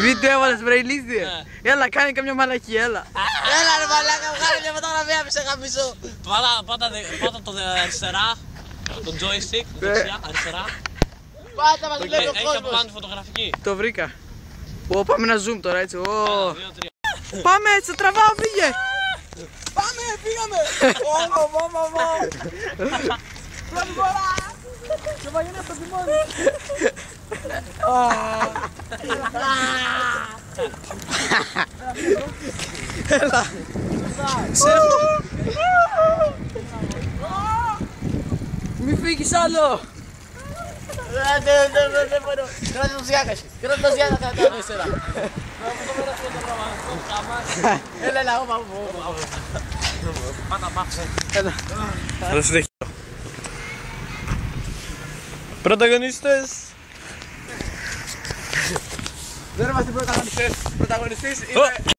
Βίντεο έβαλες βρε ηλίθιε. Έλα κάνε καμιά μαλακή, έλα. Έλα ρε μαλάκα, βγάλε μια φωτογραφία μη σε γαμίσω. Πάτα το αριστερά, το joystick, δεξιά, αριστερά. Πάτα μας βλέπει ο Έχει από πάνω κόσμος. τη φωτογραφική. Το βρήκα. Πάμε να zoom τώρα έτσι. 1, 2, 3. Πάμε έτσι, το τραβάω, φύγε. Πάμε, πήγαμε. Πρώτη φορά. Και βαγινά στο τιμόνι. Έλα. Ξέρω. Μη φύγεις άλλο. Δεν μπορώ. Κράτε το Ζιάκα σου. Κράτε το Ζιάκα κατά το ύστερα. Έλα, εγώ πάω. Πάτα μάψε. Έλα. Θα συνεχίσω. Πρωταγωνιστές. Δεν είμαστε πρωταγωνιστές. Πρωταγωνιστής είναι...